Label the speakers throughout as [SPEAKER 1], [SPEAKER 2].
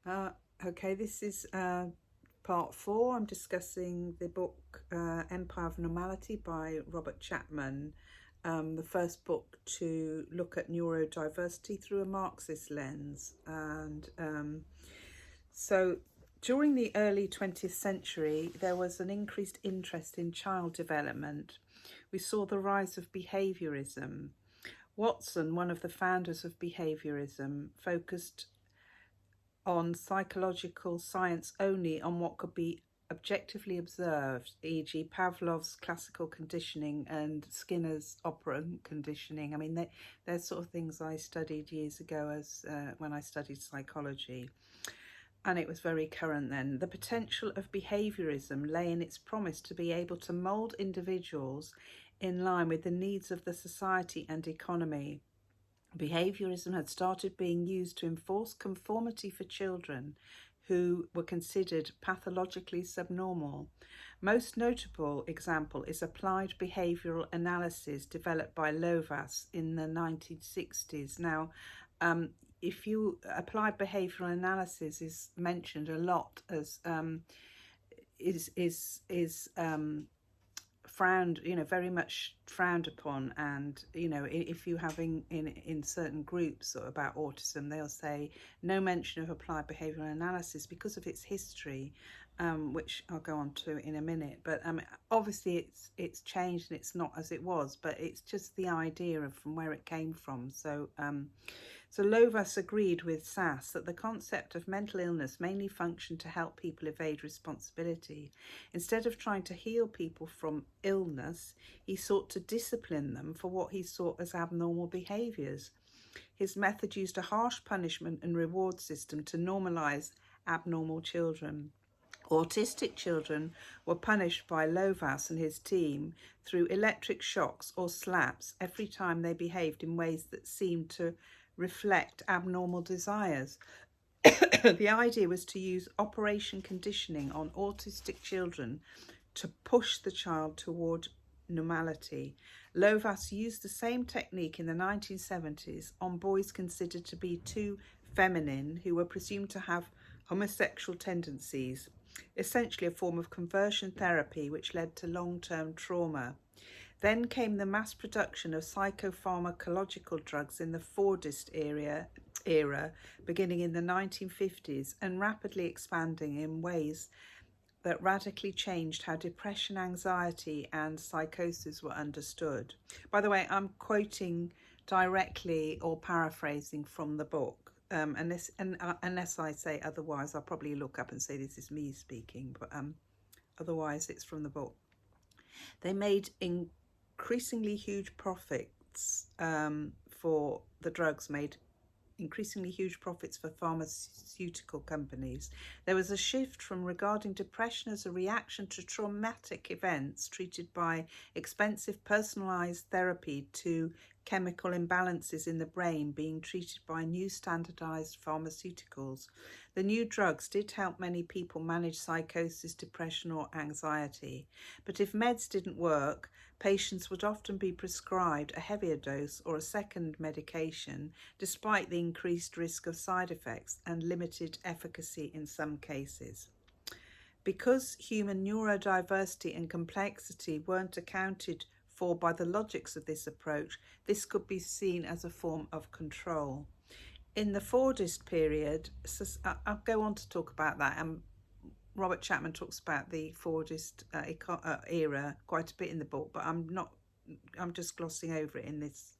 [SPEAKER 1] Uh, okay, this is part 4. I'm discussing the book Empire of Normality by Robert Chapman, the first book to look at neurodiversity through a Marxist lens. And so during the early 20th century, there was an increased interest in child development. We saw the rise of behaviourism. Watson, one of the founders of behaviourism, focused on psychological science only on what could be objectively observed, e.g. Pavlov's classical conditioning and Skinner's operant conditioning. I mean, they're sort of things I studied years ago as when I studied psychology. And it was very current then. The potential of behaviourism lay in its promise to be able to mould individuals in line with the needs of the society and economy. Behaviourism had started being used to enforce conformity for children who were considered pathologically subnormal. Most notable example is applied behavioural analysis developed by Lovaas in the 1960s. Now, if you applied behavioural analysis is mentioned a lot as frowned, very much frowned upon. And if you having in certain groups about autism, they'll say no mention of applied behavioural analysis because of its history, which I'll go on to in a minute. But obviously it's changed and it's not as it was, but it's just the idea of from where it came from. So Lovaas agreed with Sass that the concept of mental illness mainly functioned to help people evade responsibility. Instead of trying to heal people from illness, he sought to discipline them for what he saw as abnormal behaviours. His method used a harsh punishment and reward system to normalise abnormal children. Autistic children were punished by Lovaas and his team through electric shocks or slaps every time they behaved in ways that seemed to reflect abnormal desires. The idea was to use operation conditioning on autistic children to push the child toward normality. Lovaas used the same technique in the 1970s on boys considered to be too feminine who were presumed to have homosexual tendencies, essentially a form of conversion therapy which led to long-term trauma. Then came the mass production of psychopharmacological drugs in the Fordist era, beginning in the 1950s and rapidly expanding in ways that radically changed how depression, anxiety and psychosis were understood. By the way, I'm quoting directly or paraphrasing from the book. Unless I say otherwise, I'll probably look up and say this is me speaking, but otherwise it's from the book. They made increasingly huge profits for the drugs, made increasingly huge profits for pharmaceutical companies. There was a shift from regarding depression as a reaction to traumatic events treated by expensive personalised therapy to chemical imbalances in the brain being treated by new standardised pharmaceuticals. The new drugs did help many people manage psychosis, depression or anxiety, but if meds didn't work, patients would often be prescribed a heavier dose or a second medication, despite the increased risk of side effects and limited efficacy in some cases. Because human neurodiversity and complexity weren't accounted for by the logics of this approach, this could be seen as a form of control. In the Fordist period, I'll go on to talk about that, and Robert Chapman talks about the Fordist era quite a bit in the book, but I'm just glossing over it in this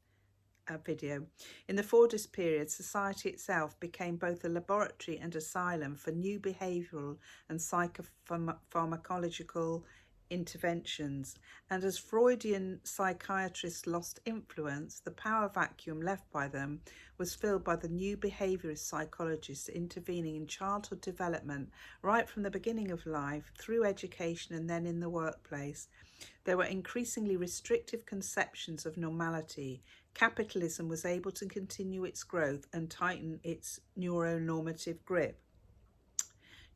[SPEAKER 1] video. In the Fordist period, society itself became both a laboratory and asylum for new behavioural and psychopharmacological interventions, and as Freudian psychiatrists lost influence, the power vacuum left by them was filled by the new behaviourist psychologists intervening in childhood development right from the beginning of life, through education and then in the workplace. There were increasingly restrictive conceptions of normality. Capitalism was able to continue its growth and tighten its neuronormative grip.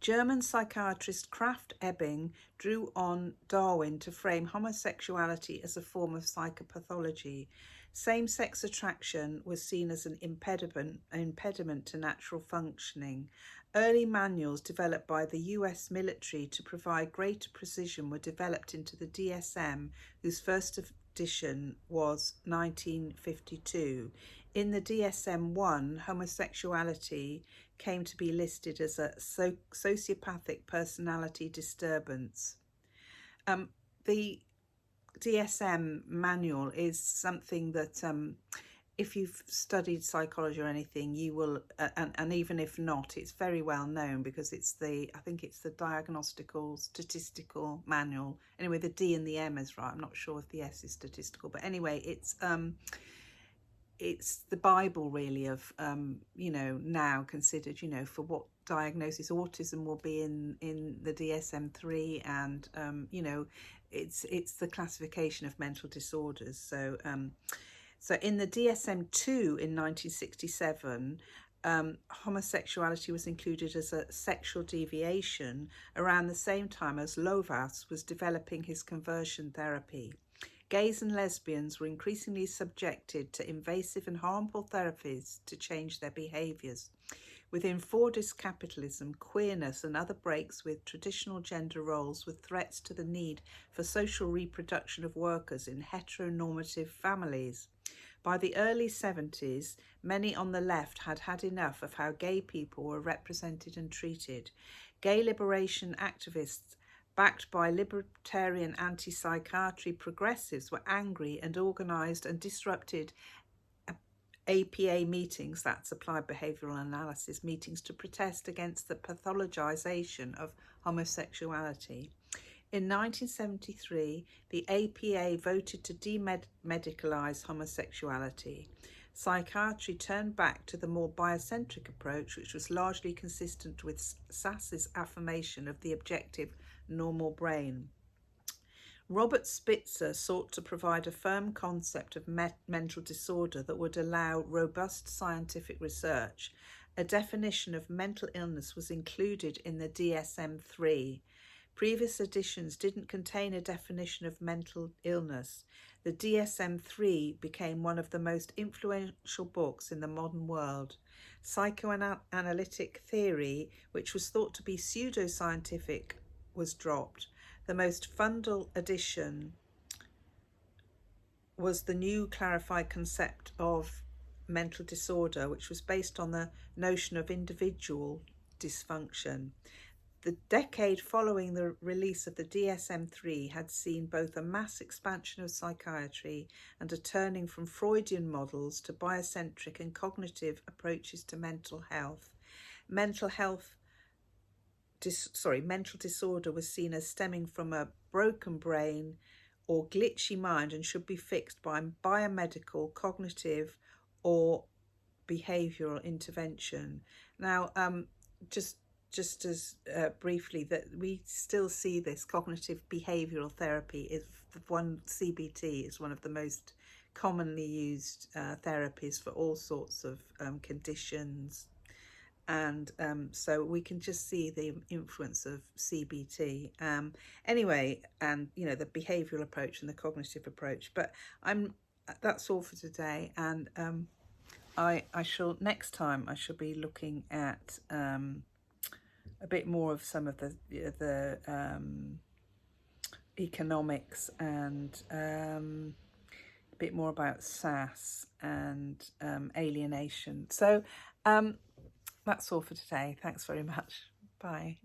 [SPEAKER 1] German psychiatrist Krafft Ebing drew on Darwin to frame homosexuality as a form of psychopathology. Same-sex attraction was seen as an impediment to natural functioning. Early manuals developed by the US military to provide greater precision were developed into the DSM, whose first edition was 1952. In the DSM-1, homosexuality came to be listed as a sociopathic personality disturbance. The DSM manual is something that if you've studied psychology or anything, you will, and even if not, it's very well known because it's I think it's the diagnostical statistical manual. Anyway, the D and the M is right. I'm not sure if the S is statistical, but anyway, it's the Bible really of now considered for what diagnosis. Autism will be in the DSM-3, and it's the classification of mental disorders. So in the DSM-2 in 1967, homosexuality was included as a sexual deviation around the same time as Lovaas was developing his conversion therapy. Gays and lesbians were increasingly subjected to invasive and harmful therapies to change their behaviours. Within Fordist capitalism, queerness and other breaks with traditional gender roles were threats to the need for social reproduction of workers in heteronormative families. By the early 70s, many on the left had had enough of how gay people were represented and treated. Gay liberation activists backed by libertarian anti-psychiatry progressives were angry and organised and disrupted APA meetings, that's applied behavioural analysis meetings, to protest against the pathologisation of homosexuality. In 1973, the APA voted to demedicalise homosexuality. Psychiatry turned back to the more biocentric approach, which was largely consistent with Sass's affirmation of the objective normal brain. Robert Spitzer sought to provide a firm concept of mental disorder that would allow robust scientific research. A definition of mental illness was included in the DSM-3. Previous editions didn't contain a definition of mental illness. The DSM-3 became one of the most influential books in the modern world. Psychoanalytic theory, which was thought to be pseudoscientific, was dropped. The most fundamental addition was the new clarified concept of mental disorder, which was based on the notion of individual dysfunction. The decade following the release of the DSM-3 had seen both a mass expansion of psychiatry and a turning from Freudian models to biocentric and cognitive approaches to mental health. Mental disorder was seen as stemming from a broken brain or glitchy mind and should be fixed by biomedical, cognitive or behavioural intervention. Now, just as briefly, that we still see this cognitive behavioural therapy is CBT is one of the most commonly used therapies for all sorts of conditions. And so we can just see the influence of CBT. Anyway, and the behavioural approach and the cognitive approach. But that's all for today. And I shall next time I shall be looking at a bit more of some of the economics and a bit more about Sass and alienation. So. That's all for today. Thanks very much. Bye.